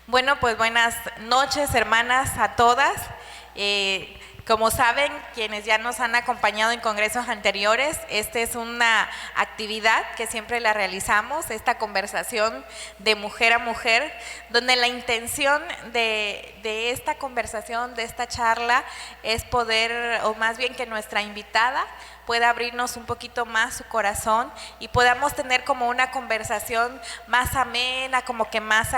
Bueno, pues buenas noches, hermanas, a todas. Como saben, quienes ya nos han acompañado en congresos anteriores, esta es una actividad que siempre la realizamos, esta conversación de mujer a mujer, donde la intención de esta conversación, de esta charla, es poder, o más bien que nuestra invitada pueda abrirnos un poquito más su corazón y podamos tener como una conversación más amena, como que más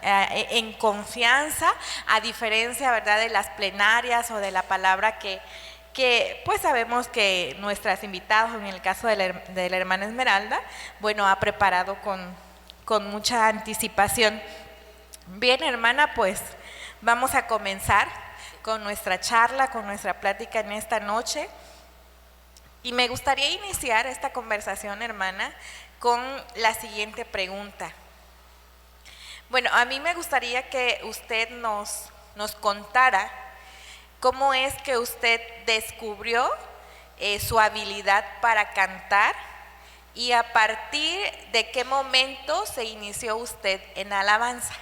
en confianza, a diferencia, ¿verdad?, de las plenarias o de la palabra que pues sabemos que nuestras invitadas, en el caso de la hermana Esmeralda, bueno, ha preparado con mucha anticipación. Bien, hermana, pues vamos a comenzar con nuestra charla, con nuestra plática en esta noche. Y me gustaría iniciar esta conversación, hermana, con la siguiente pregunta. Bueno, a mí me gustaría que usted nos contara cómo es que usted descubrió su habilidad para cantar y a partir de qué momento se inició usted en alabanza.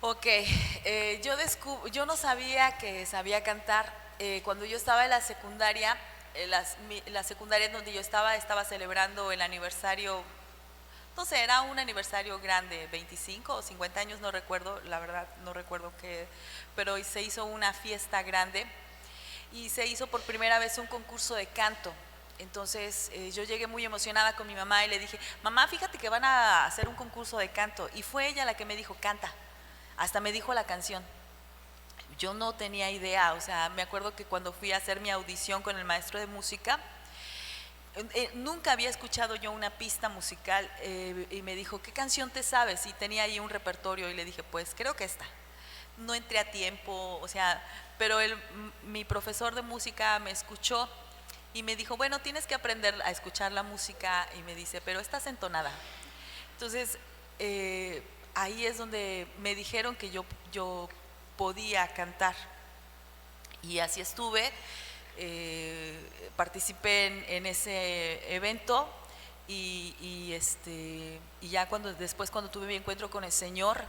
Ok, yo no sabía que sabía cantar. Cuando yo estaba en la secundaria, la secundaria en donde yo estaba celebrando el aniversario, no sé, era un aniversario grande, 25 o 50 años, no recuerdo, la verdad no recuerdo qué, pero se hizo una fiesta grande y se hizo por primera vez un concurso de canto. Entonces yo llegué muy emocionada con mi mamá y le dije, mamá, fíjate que van a hacer un concurso de canto, y fue ella la que me dijo, canta, hasta me dijo la canción. Yo no tenía idea, o sea, me acuerdo que cuando fui a hacer mi audición con el maestro de música, nunca había escuchado yo una pista musical, y me dijo, ¿qué canción te sabes? Y tenía ahí un repertorio y le dije, pues creo que esta. No entré a tiempo, o sea, pero mi profesor de música me escuchó y me dijo, bueno, tienes que aprender a escuchar la música, y me dice, pero estás entonada. Entonces, ahí es donde me dijeron que yo podía cantar, y así estuve. Participé en ese evento y ya después cuando tuve mi encuentro con el Señor,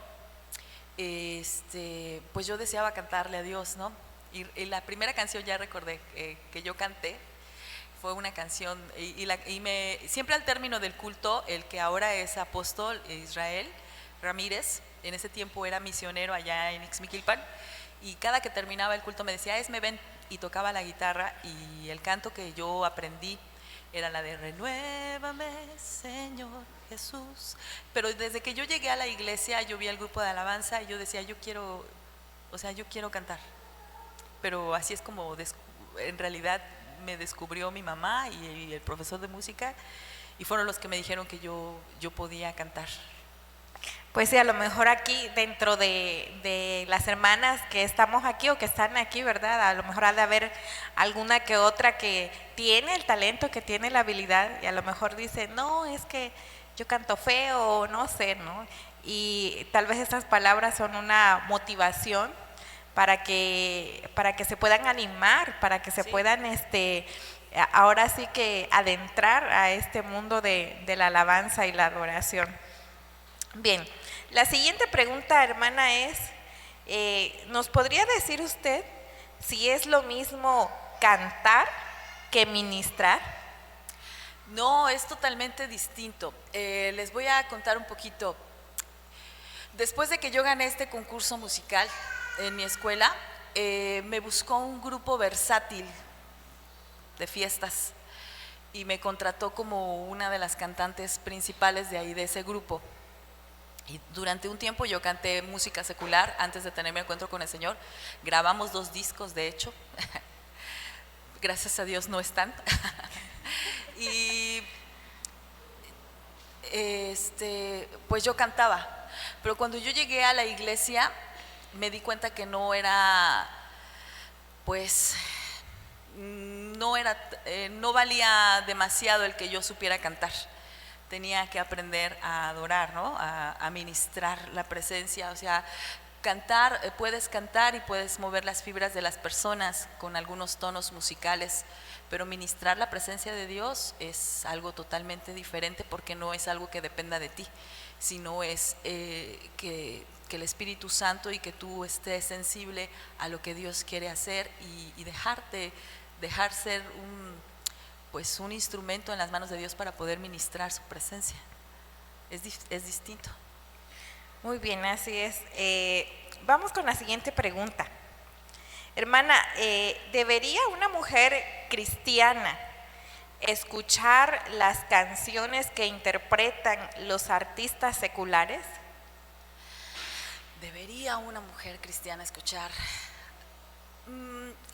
pues yo deseaba cantarle a Dios, ¿no? Y la primera canción, ya recordé, que yo canté fue una canción, siempre al término del culto, el que ahora es apóstol, Israel Ramírez, en ese tiempo era misionero allá en Ixmiquilpan, y cada que terminaba el culto me decía, Esme, ven, y tocaba la guitarra, y el canto que yo aprendí era la de Renuévame, Señor Jesús. Pero desde que yo llegué a la iglesia, yo vi el grupo de alabanza y yo decía, yo quiero cantar. Pero así es como en realidad me descubrió mi mamá y el profesor de música, y fueron los que me dijeron que yo podía cantar. Pues sí, a lo mejor aquí dentro de las hermanas que estamos aquí o que están aquí, ¿verdad? A lo mejor ha de haber alguna que otra que tiene el talento, que tiene la habilidad, y a lo mejor dice, no, es que yo canto feo, no sé, ¿no? Y tal vez estas palabras son una motivación para que se puedan animar, para que se Sí. puedan ahora sí que adentrar a este mundo de la alabanza y la adoración. Bien, la siguiente pregunta, hermana, es, ¿nos podría decir usted si es lo mismo cantar que ministrar? No, es totalmente distinto. Les voy a contar un poquito. Después de que yo gané este concurso musical en mi escuela, me buscó un grupo versátil de fiestas y me contrató como una de las cantantes principales de ahí, de ese grupo. Y durante un tiempo yo canté música secular antes de tener mi encuentro con el Señor. Grabamos 2 discos, de hecho. Gracias a Dios no están. Y pues yo cantaba. Pero cuando yo llegué a la iglesia me di cuenta que no era, pues, no valía demasiado el que yo supiera cantar. Tenía que aprender a adorar, ¿no? A ministrar la presencia, o sea, cantar, puedes cantar y puedes mover las fibras de las personas con algunos tonos musicales, pero ministrar la presencia de Dios es algo totalmente diferente, porque no es algo que dependa de ti, sino es que el Espíritu Santo y que tú estés sensible a lo que Dios quiere hacer y dejar ser un instrumento en las manos de Dios para poder ministrar su presencia. Es distinto. Muy bien, así es. Vamos con la siguiente pregunta. Hermana, ¿debería una mujer cristiana escuchar las canciones que interpretan los artistas seculares? ¿Debería una mujer cristiana escuchar?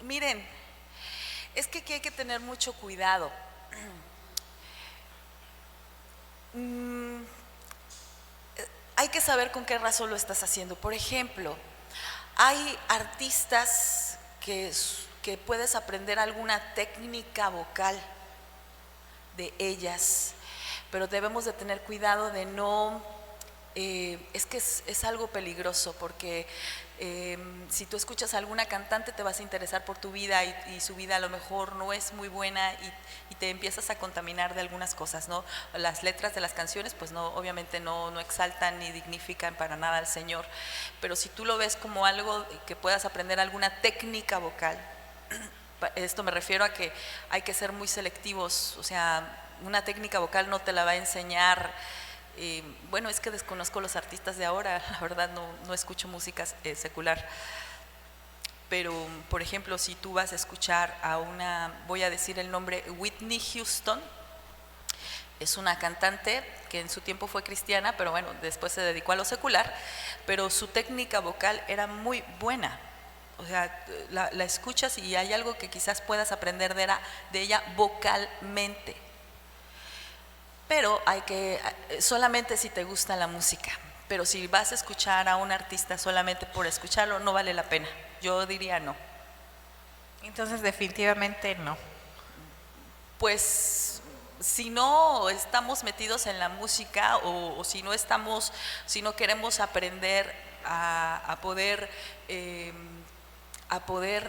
Miren, es que aquí hay que tener mucho cuidado. Hay que saber con qué razón lo estás haciendo. Por ejemplo, hay artistas que puedes aprender alguna técnica vocal de ellas, pero debemos de tener cuidado de no, es que es algo peligroso, porque si tú escuchas a alguna cantante te vas a interesar por tu vida y su vida a lo mejor no es muy buena y te empiezas a contaminar de algunas cosas, ¿no? Las letras de las canciones pues no, obviamente no exaltan ni dignifican para nada al Señor, pero si tú lo ves como algo que puedas aprender alguna técnica vocal, esto me refiero a que hay que ser muy selectivos, o sea, una técnica vocal no te la va a enseñar. Bueno, es que desconozco los artistas de ahora, la verdad no escucho música secular, pero por ejemplo, si tú vas a escuchar a voy a decir el nombre, Whitney Houston, es una cantante que en su tiempo fue cristiana, pero bueno, después se dedicó a lo secular, pero su técnica vocal era muy buena. O sea, la escuchas y hay algo que quizás puedas aprender de ella vocalmente. Pero solamente si te gusta la música. Pero si vas a escuchar a un artista solamente por escucharlo, no vale la pena. Yo diría no. Entonces definitivamente no. Pues si no estamos metidos en la música o si no queremos aprender a poder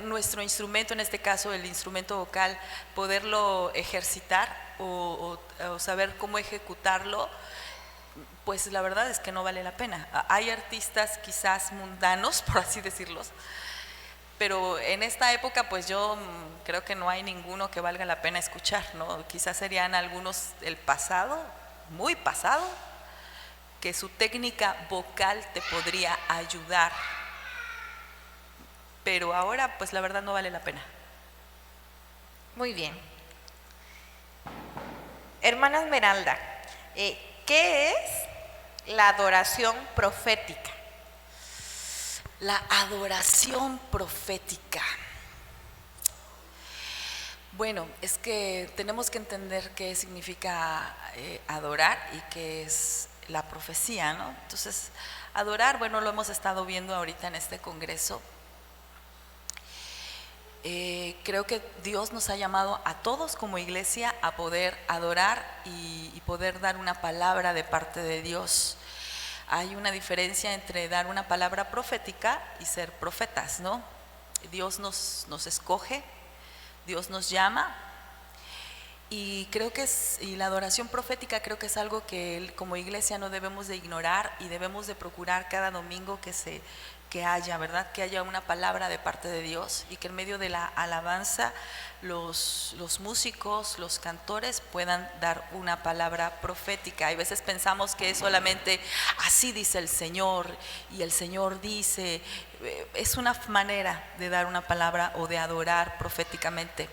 nuestro instrumento, en este caso el instrumento vocal, poderlo ejercitar o saber cómo ejecutarlo, pues la verdad es que no vale la pena. Hay artistas quizás mundanos, por así decirlos, pero en esta época pues yo creo que no hay ninguno que valga la pena escuchar, ¿no? Quizás serían algunos del pasado, muy pasado, que su técnica vocal te podría ayudar, pero ahora pues la verdad no vale la pena. Muy bien. Hermana Esmeralda, ¿qué es la adoración profética? La adoración profética. Bueno, es que tenemos que entender qué significa adorar y qué es la profecía, ¿no? Entonces, adorar, bueno, lo hemos estado viendo ahorita en este congreso. Creo que Dios nos ha llamado a todos como iglesia a poder adorar y poder dar una palabra de parte de Dios. Hay una diferencia entre dar una palabra profética y ser profetas, ¿no? Dios nos escoge, Dios nos llama y creo que y la adoración profética creo que es algo que como iglesia no debemos de ignorar y debemos de procurar cada domingo que haya, ¿verdad? Que haya una palabra de parte de Dios y que en medio de la alabanza los músicos, los cantores puedan dar una palabra profética. Hay veces pensamos que es solamente así dice el Señor y el Señor dice, es una manera de dar una palabra o de adorar proféticamente.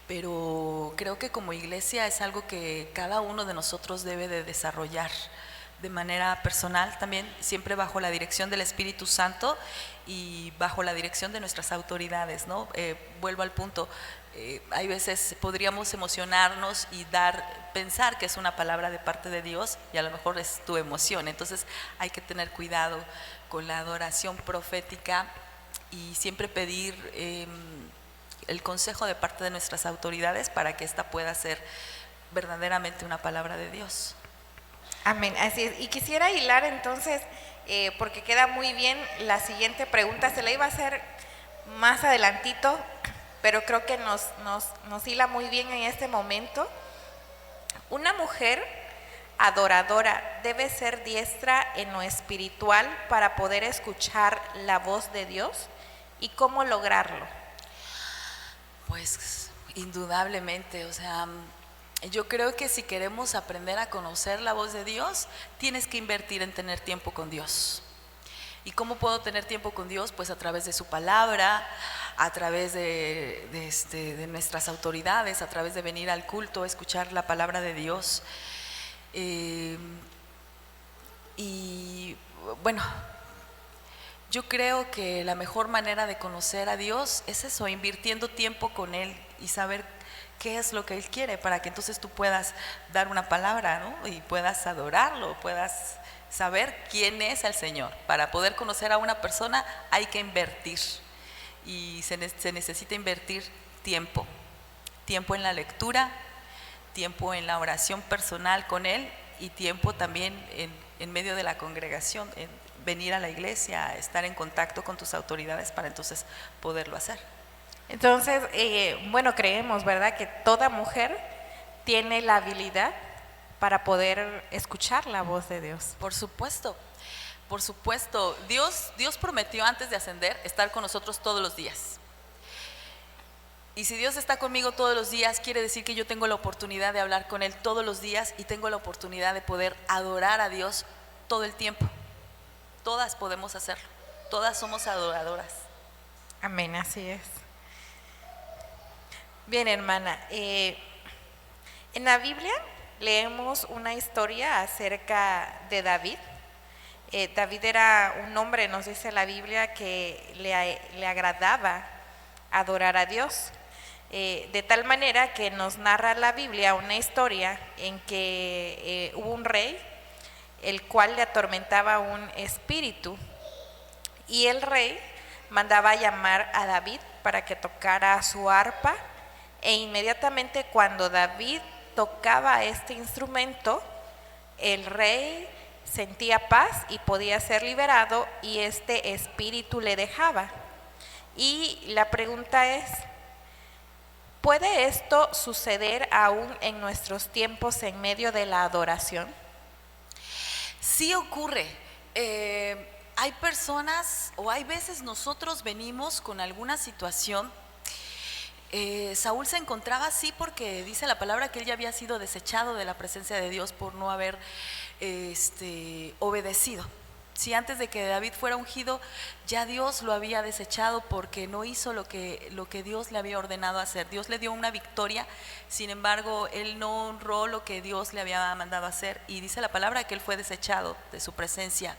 Pero creo que como iglesia es algo que cada uno de nosotros debe de desarrollar de manera personal también, siempre bajo la dirección del Espíritu Santo y bajo la dirección de nuestras autoridades, ¿no? Vuelvo al punto, hay veces podríamos emocionarnos y pensar que es una palabra de parte de Dios y a lo mejor es tu emoción, entonces hay que tener cuidado con la adoración profética y siempre pedir el consejo de parte de nuestras autoridades para que esta pueda ser verdaderamente una palabra de Dios. Amén, así es. Y quisiera hilar entonces, porque queda muy bien la siguiente pregunta, se la iba a hacer más adelantito, pero creo que nos hila muy bien en este momento. Una mujer adoradora debe ser diestra en lo espiritual para poder escuchar la voz de Dios? ¿Y cómo lograrlo? Pues indudablemente, o sea, yo creo que si queremos aprender a conocer la voz de Dios, tienes que invertir en tener tiempo con Dios. ¿Y cómo puedo tener tiempo con Dios? Pues a través de su palabra, a través de nuestras autoridades, a través de venir al culto, escuchar la palabra de Dios. Y bueno, yo creo que la mejor manera de conocer a Dios es eso, invirtiendo tiempo con Él y saber qué es lo que Él quiere, para que entonces tú puedas dar una palabra, ¿no? Y puedas adorarlo, puedas saber quién es el Señor. Para poder conocer a una persona hay que invertir, y se necesita invertir tiempo en la lectura, tiempo en la oración personal con Él, y tiempo también en medio de la congregación, en venir a la iglesia, estar en contacto con tus autoridades para entonces poderlo hacer. Entonces, bueno, creemos, ¿verdad?, que toda mujer tiene la habilidad para poder escuchar la voz de Dios. Por supuesto, por supuesto. Dios prometió antes de ascender estar con nosotros todos los días. Y si Dios está conmigo todos los días, quiere decir que yo tengo la oportunidad de hablar con Él todos los días, y tengo la oportunidad de poder adorar a Dios todo el tiempo. Todas podemos hacerlo, todas somos adoradoras. Amén, así es. Bien, hermana, en la Biblia leemos una historia acerca de David. David era un hombre, nos dice la Biblia, que le agradaba adorar a Dios. De tal manera que nos narra la Biblia una historia en que hubo un rey, el cual le atormentaba un espíritu, y el rey mandaba llamar a David para que tocara su arpa, e inmediatamente cuando David tocaba este instrumento, el rey sentía paz y podía ser liberado, y este espíritu le dejaba. Y la pregunta es, ¿puede esto suceder aún en nuestros tiempos en medio de la adoración? Sí ocurre. Hay personas, o hay veces nosotros venimos con alguna situación. Saúl se encontraba así porque dice la palabra que él ya había sido desechado de la presencia de Dios por no haber obedecido. Si antes de que David fuera ungido, ya Dios lo había desechado porque no hizo lo que Dios le había ordenado hacer. Dios le dio una victoria, sin embargo, él no honró lo que Dios le había mandado hacer, y dice la palabra que él fue desechado de su presencia.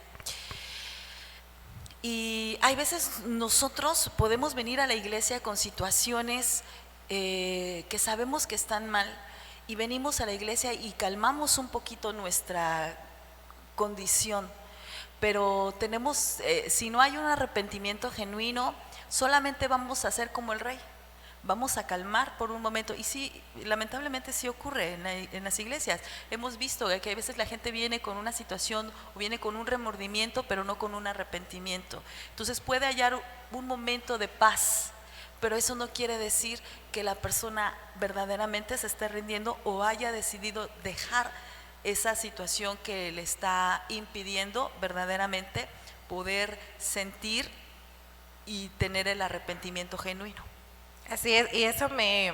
Y hay veces nosotros podemos venir a la iglesia con situaciones que sabemos que están mal, y venimos a la iglesia y calmamos un poquito nuestra condición. Pero tenemos, si no hay un arrepentimiento genuino, solamente vamos a ser como el rey, vamos a calmar por un momento. Y sí, lamentablemente sí ocurre en las iglesias. Hemos visto que a veces la gente viene con una situación o viene con un remordimiento, pero no con un arrepentimiento. Entonces puede hallar un momento de paz, pero eso no quiere decir que la persona verdaderamente se esté rindiendo o haya decidido dejar esa situación que le está impidiendo verdaderamente poder sentir y tener el arrepentimiento genuino. Así es, y eso me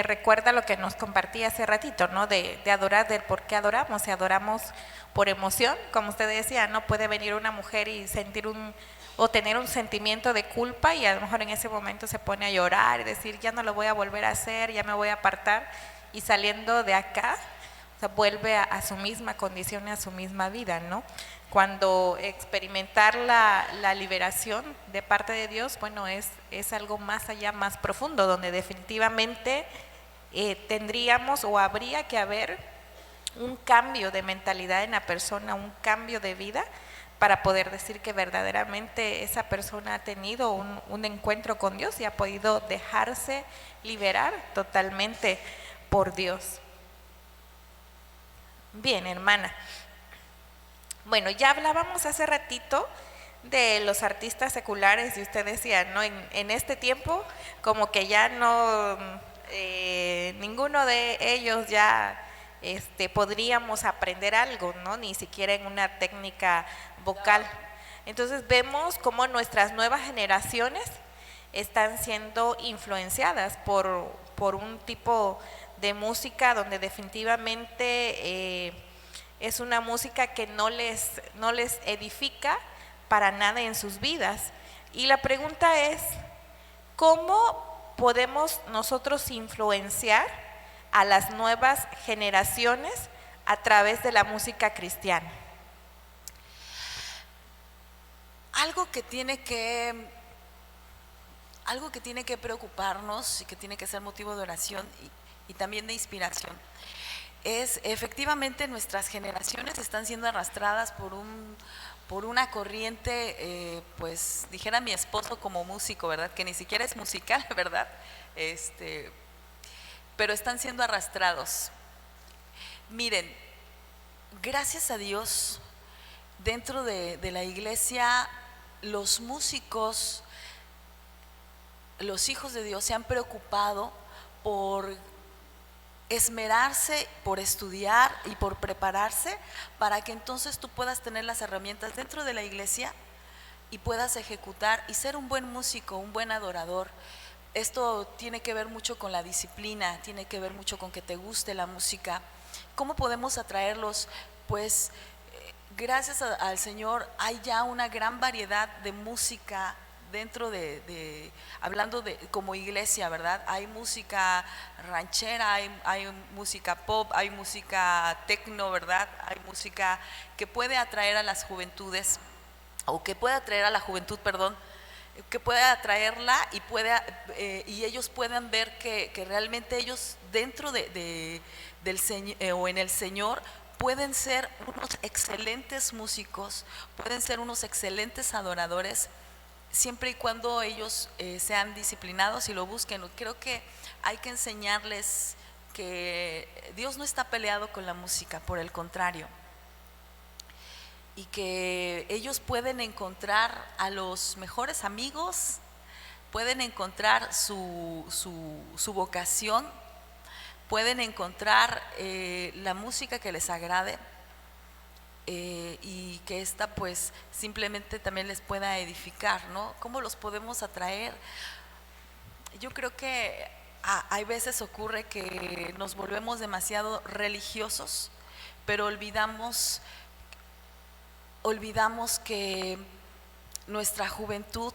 recuerda lo que nos compartí hace ratito, ¿no? De adorar, del por qué adoramos. Si adoramos por emoción, como usted decía, no puede venir una mujer y sentir o tener un sentimiento de culpa, y a lo mejor en ese momento se pone a llorar y decir, ya no lo voy a volver a hacer, ya me voy a apartar, y saliendo de acá, o sea, vuelve a su misma condición y a su misma vida, ¿no? Cuando experimentar la liberación de parte de Dios, bueno, es algo más allá, más profundo, donde definitivamente tendríamos o habría que haber un cambio de mentalidad en la persona, un cambio de vida, para poder decir que verdaderamente esa persona ha tenido un encuentro con Dios y ha podido dejarse liberar totalmente por Dios. Bien, hermana. Bueno, ya hablábamos hace ratito de los artistas seculares, y usted decía, ¿no? En este tiempo como que ya no, ninguno de ellos ya podríamos aprender algo, ¿no? Ni siquiera en una técnica vocal. Entonces vemos cómo nuestras nuevas generaciones están siendo influenciadas por un tipo de música donde definitivamente es una música que no les edifica para nada en sus vidas. Y la pregunta es, ¿cómo podemos nosotros influenciar a las nuevas generaciones a través de la música cristiana? Algo que tiene que preocuparnos y que tiene que ser motivo de oración y también de inspiración es efectivamente nuestras generaciones están siendo arrastradas por una corriente, pues dijera mi esposo como músico, ¿verdad? Que ni siquiera es musical, ¿verdad? Pero están siendo arrastrados. Miren, gracias a Dios, dentro de la iglesia, los músicos, los hijos de Dios se han preocupado por esmerarse, por estudiar y por prepararse para que entonces tú puedas tener las herramientas dentro de la iglesia y puedas ejecutar y ser un buen músico, un buen adorador. Esto tiene que ver mucho con la disciplina, tiene que ver mucho con que te guste la música. ¿Cómo podemos atraerlos? Pues gracias al Señor hay ya una gran variedad de música dentro hablando de como iglesia, ¿verdad? Hay música ranchera, hay música pop, hay música tecno, ¿verdad? Hay música que puede atraer a las juventudes, o que puede atraer a la juventud, perdón, que puede atraerla y ellos puedan ver que realmente ellos dentro del Señor o en el Señor pueden ser unos excelentes músicos, pueden ser unos excelentes adoradores, siempre y cuando ellos sean disciplinados y lo busquen. Creo que hay que enseñarles que Dios no está peleado con la música, por el contrario, y que ellos pueden encontrar a los mejores amigos, pueden encontrar su vocación, pueden encontrar la música que les agrade. Y que esta pues simplemente también les pueda edificar, ¿no? ¿Cómo los podemos atraer? Yo creo que hay veces ocurre que nos volvemos demasiado religiosos, pero olvidamos que nuestra juventud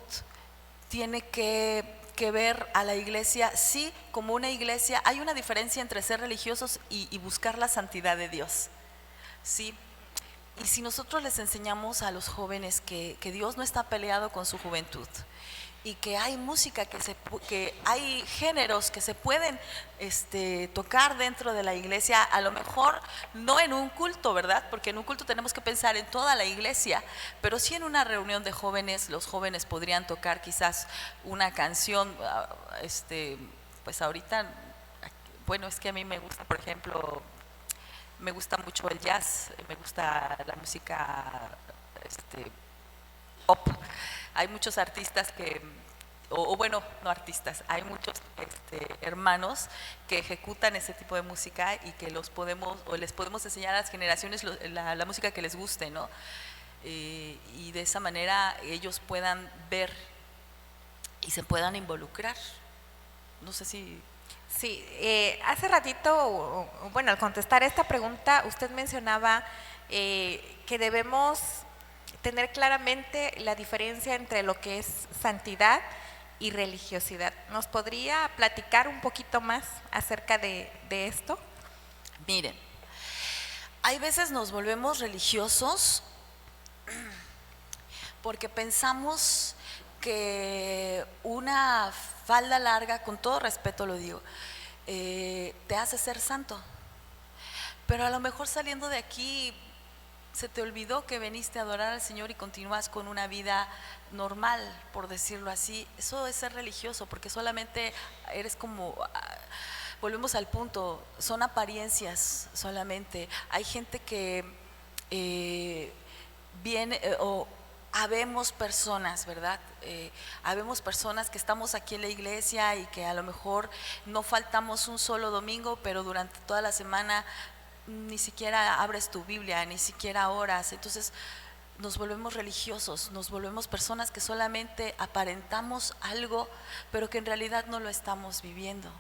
tiene que ver a la iglesia, sí, como una iglesia. Hay una diferencia entre ser religiosos y buscar la santidad de Dios, ¿sí? Y si nosotros les enseñamos a los jóvenes que Dios no está peleado con su juventud y que hay música, que hay géneros que se pueden tocar dentro de la iglesia, a lo mejor no en un culto, ¿verdad? Porque en un culto tenemos que pensar en toda la iglesia, pero sí en una reunión de jóvenes, los jóvenes podrían tocar quizás una canción, pues ahorita, bueno, es que a mí me gusta, por ejemplo, me gusta mucho el jazz, me gusta la música pop. Hay muchos artistas o bueno, no artistas, hay muchos hermanos que ejecutan ese tipo de música y que les podemos enseñar a las generaciones la música que les guste, ¿no? Y de esa manera ellos puedan ver y se puedan involucrar. No sé si... Sí, hace ratito, bueno, al contestar esta pregunta, usted mencionaba que debemos tener claramente la diferencia entre lo que es santidad y religiosidad. ¿Nos podría platicar un poquito más acerca de esto? Miren, hay veces nos volvemos religiosos porque pensamos que una falda larga, con todo respeto lo digo, te hace ser santo, pero a lo mejor saliendo de aquí se te olvidó que veniste a adorar al Señor y continúas con una vida normal, por decirlo así. Eso es ser religioso, porque solamente eres como, volvemos al punto, son apariencias solamente. Hay gente que viene o habemos personas, ¿verdad? Habemos personas que estamos aquí en la iglesia y que a lo mejor no faltamos un solo domingo, pero durante toda la semana ni siquiera abres tu Biblia, ni siquiera oras. Entonces nos volvemos religiosos, nos volvemos personas que solamente aparentamos algo, pero que en realidad no lo estamos viviendo.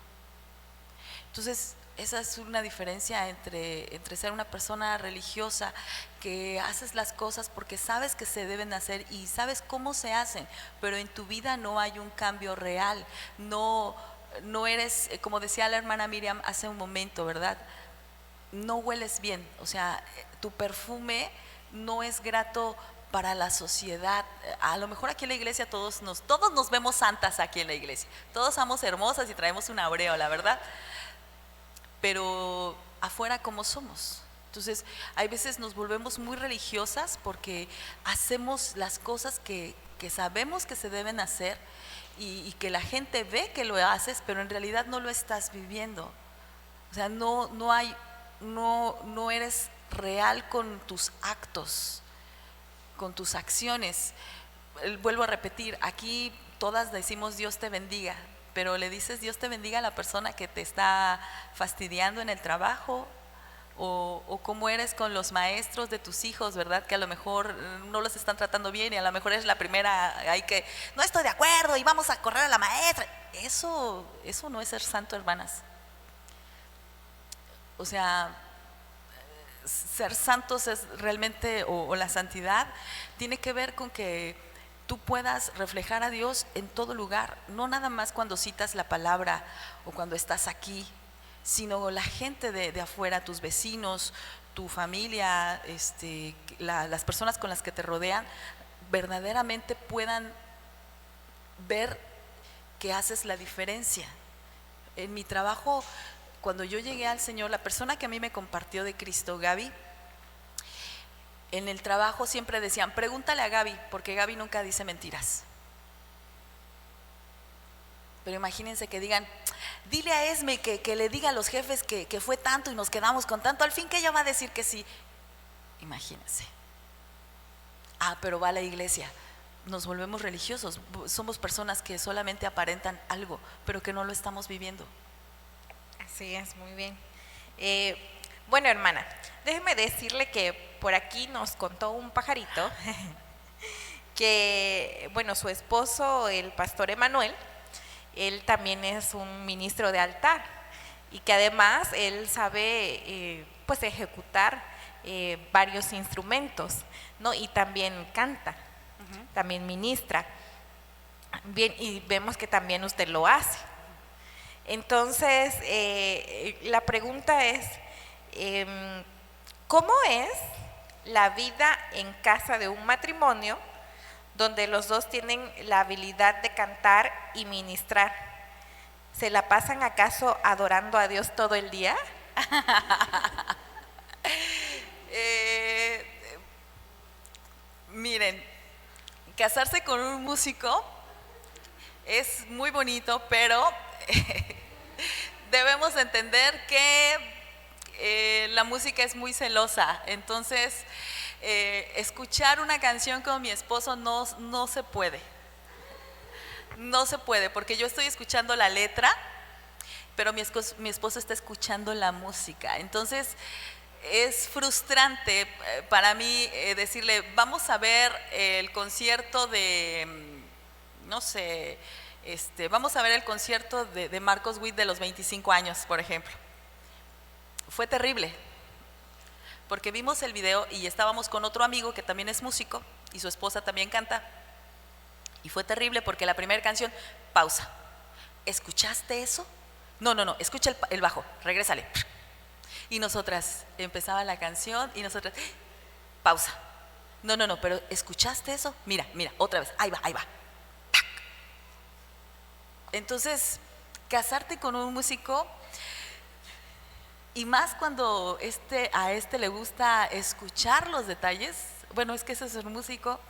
Entonces, esa es una diferencia entre ser una persona religiosa, que haces las cosas porque sabes que se deben hacer y sabes cómo se hacen, pero en tu vida no hay un cambio real, no eres, como decía la hermana Miriam hace un momento, ¿verdad? No hueles bien, o sea, tu perfume no es grato para la sociedad. A lo mejor aquí en la iglesia todos nos vemos santas aquí en la iglesia, todos somos hermosas y traemos una aureola, ¿verdad? Pero afuera, ¿cómo somos? Entonces, hay veces nos volvemos muy religiosas porque hacemos las cosas que sabemos que se deben hacer y que la gente ve que lo haces, pero en realidad no lo estás viviendo. O sea, no eres real con tus actos, con tus acciones. Vuelvo a repetir, aquí todas decimos Dios te bendiga, pero le dices Dios te bendiga a la persona que te está fastidiando en el trabajo, o cómo eres con los maestros de tus hijos, ¿verdad? Que a lo mejor no los están tratando bien y a lo mejor es la primera, hay que, no estoy de acuerdo y vamos a correr a la maestra. Eso no es ser santo, hermanas. O sea, ser santos es realmente, o la santidad tiene que ver con que tú puedas reflejar a Dios en todo lugar, no nada más cuando citas la palabra o cuando estás aquí, sino la gente de afuera, tus vecinos, tu familia, las personas con las que te rodean, verdaderamente puedan ver que haces la diferencia. En mi trabajo, cuando yo llegué al Señor, la persona que a mí me compartió de Cristo, Gaby, en el trabajo siempre decían, pregúntale a Gaby, porque Gaby nunca dice mentiras. Pero imagínense que digan, dile a Esme que le diga a los jefes que fue tanto y nos quedamos con tanto, al fin que ella va a decir que sí. Imagínense. Pero va a la iglesia. Nos volvemos religiosos, somos personas que solamente aparentan algo, pero que no lo estamos viviendo. Así es, muy bien. Bueno, hermana, déjeme decirle que por aquí nos contó un pajarito que, bueno, su esposo, el pastor Emanuel, él también es un ministro de altar y que además él sabe pues ejecutar varios instrumentos, ¿no? Y también canta, también ministra. Bien, y vemos que también usted lo hace. Entonces, la pregunta es, ¿cómo es la vida en casa de un matrimonio donde los dos tienen la habilidad de cantar y ministrar? ¿Se la pasan acaso adorando a Dios todo el día? Miren, casarse con un músico es muy bonito, pero debemos entender que la música es muy celosa. Entonces, escuchar una canción con mi esposo no se puede. No se puede, porque yo estoy escuchando la letra, pero mi esposo está escuchando la música. Entonces, es frustrante para mí decirle, vamos a ver el concierto de, no sé, vamos a ver el concierto de Marcos Witt de los 25 años, por ejemplo. Fue terrible, porque vimos el video y estábamos con otro amigo que también es músico y su esposa también canta. Y fue terrible porque la primera canción, pausa. ¿Escuchaste eso? No, escucha el bajo, regrésale. Y nosotras, empezaba la canción y nosotras, pausa. No, pero ¿escuchaste eso? Mira, otra vez, ahí va. ¡Tac! Entonces, casarte con un músico, y más cuando a este le gusta escuchar los detalles, bueno, es que ese es un músico,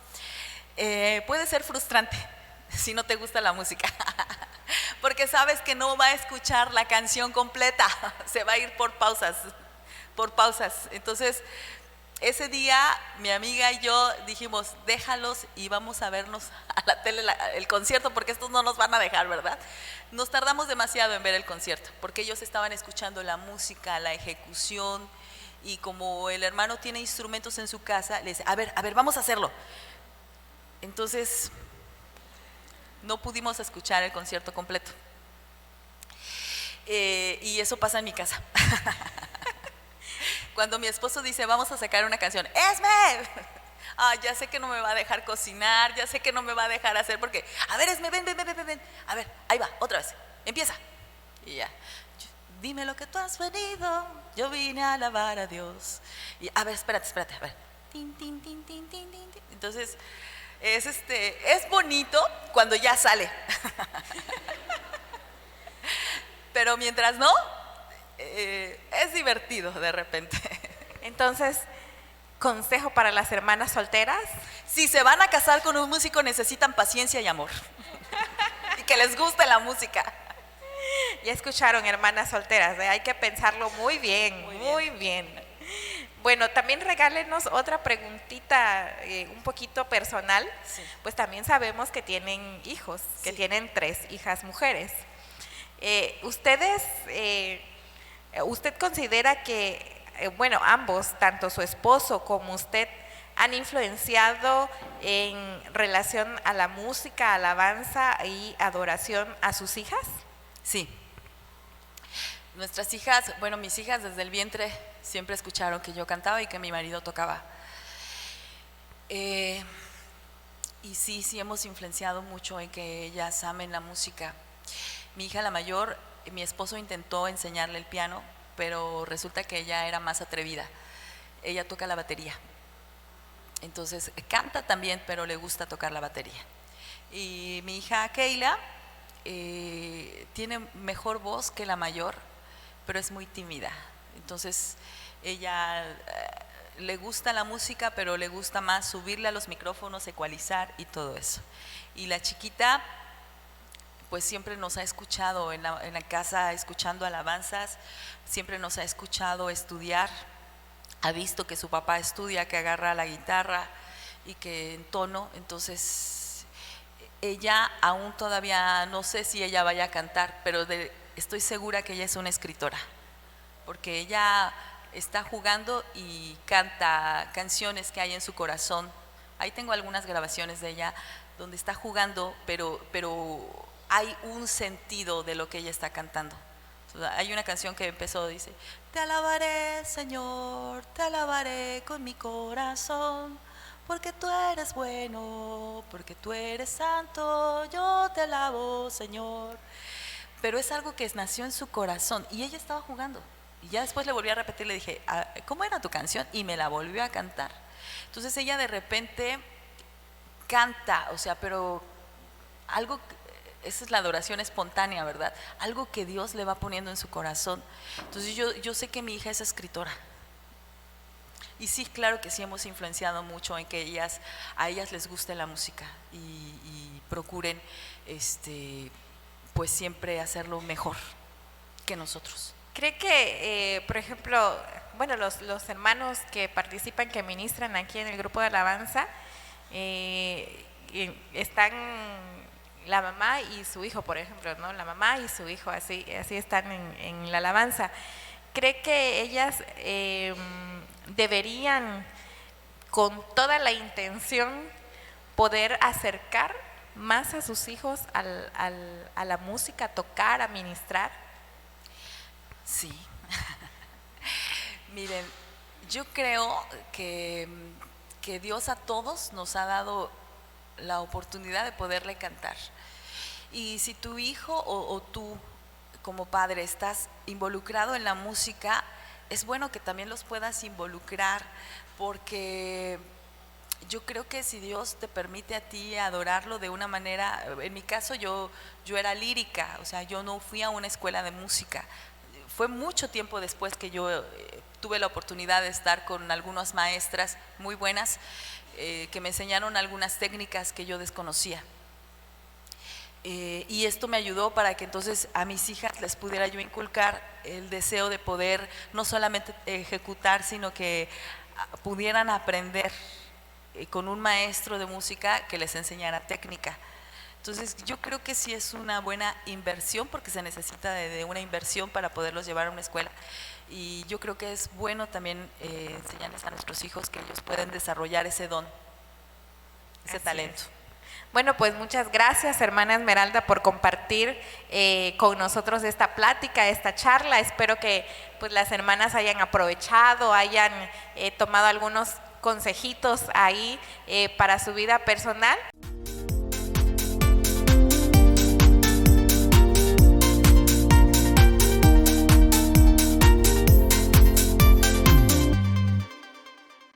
puede ser frustrante si no te gusta la música, porque sabes que no va a escuchar la canción completa, se va a ir por pausas. Entonces, ese día mi amiga y yo dijimos, déjalos y vamos a vernos a la tele el concierto, porque estos no nos van a dejar, ¿verdad? Nos tardamos demasiado en ver el concierto, porque ellos estaban escuchando la música, la ejecución, Y como el hermano tiene instrumentos en su casa, le dice, a ver, vamos a hacerlo. Entonces, no pudimos escuchar el concierto completo. Y eso pasa en mi casa. Cuando mi esposo dice, vamos a sacar una canción, ¡Esme! Ya sé que no me va a dejar cocinar, ya sé que no me va a dejar hacer porque, a ver, Esme, ven. A ver, ahí va, otra vez, empieza. Y ya, dime lo que tú has venido, yo vine a alabar a Dios. Y a ver, espérate, a ver. Tin, tin, tin, tin, tin, tin. Entonces, es bonito cuando ya sale. Pero mientras no, es divertido de repente. Entonces, consejo para las hermanas solteras. Si se van a casar con un músico, necesitan paciencia y amor. Y que les guste la música. Ya escucharon, hermanas solteras, hay que pensarlo muy bien, muy bien. Bueno, también regálenos otra preguntita un poquito personal. Sí. Pues también sabemos que tienen hijos, que Sí. tienen 3 hijas mujeres. ¿Usted considera que, bueno, ambos, tanto su esposo como usted, han influenciado en relación a la música, alabanza y adoración a sus hijas? Sí. Nuestras hijas, bueno, mis hijas desde el vientre siempre escucharon que yo cantaba y que mi marido tocaba. Y sí hemos influenciado mucho en que ellas amen la música. Mi hija la mayor, mi esposo intentó enseñarle el piano, pero resulta que ella era más atrevida. Ella toca la batería. Entonces canta también, pero le gusta tocar la batería. Y mi hija Keila tiene mejor voz que la mayor, pero es muy tímida. Entonces ella le gusta la música, pero le gusta más subirle a los micrófonos, ecualizar y todo eso. Y la chiquita pues siempre nos ha escuchado en la casa, escuchando alabanzas, siempre nos ha escuchado estudiar, ha visto que su papá estudia, que agarra la guitarra y que entono. Entonces ella aún todavía no sé si ella vaya a cantar, pero estoy segura que ella es una escritora, porque ella está jugando y canta canciones que hay en su corazón. Ahí tengo algunas grabaciones de ella donde está jugando, pero hay un sentido de lo que ella está cantando. Hay una canción que empezó, dice, te alabaré, Señor, te alabaré con mi corazón, porque tú eres bueno, porque tú eres santo, yo te alabo, Señor. Pero es algo que nació en su corazón y ella estaba jugando. Y ya después le volví a repetir, le dije, ¿cómo era tu canción? Y me la volvió a cantar. Entonces ella de repente canta, o sea, pero algo, esa es la adoración espontánea, ¿verdad? Algo que Dios le va poniendo en su corazón. Entonces yo sé que mi hija es escritora. Y sí, claro que sí hemos influenciado mucho en que a ellas les guste la música y procuren pues siempre hacerlo mejor que nosotros. ¿Cree que, por ejemplo, bueno, los hermanos que participan, que ministran aquí en el grupo de alabanza, están la mamá y su hijo, por ejemplo, ¿no? La mamá y su hijo, así están en la alabanza. ¿Cree que ellas deberían, con toda la intención, poder acercar más a sus hijos a la música, a tocar, a ministrar? Sí. Miren, yo creo que Dios a todos nos ha dado la oportunidad de poderle cantar. Y si tu hijo o tú como padre estás involucrado en la música, es bueno que también los puedas involucrar, porque yo creo que si Dios te permite a ti adorarlo de una manera, en mi caso yo era lírica, o sea, yo no fui a una escuela de música. Fue mucho tiempo después que yo tuve la oportunidad de estar con algunas maestras muy buenas que me enseñaron algunas técnicas que yo desconocía. Y esto me ayudó para que entonces a mis hijas les pudiera yo inculcar el deseo de poder no solamente ejecutar, sino que pudieran aprender con un maestro de música que les enseñara técnica. Entonces yo creo que sí es una buena inversión, porque se necesita de una inversión para poderlos llevar a una escuela. y yo creo que es bueno también enseñarles a nuestros hijos que ellos pueden desarrollar ese don, ese talento. Bueno, pues muchas gracias, hermana Esmeralda, por compartir con nosotros esta plática, esta charla. Espero que pues las hermanas hayan aprovechado, hayan tomado algunos consejitos ahí para su vida personal.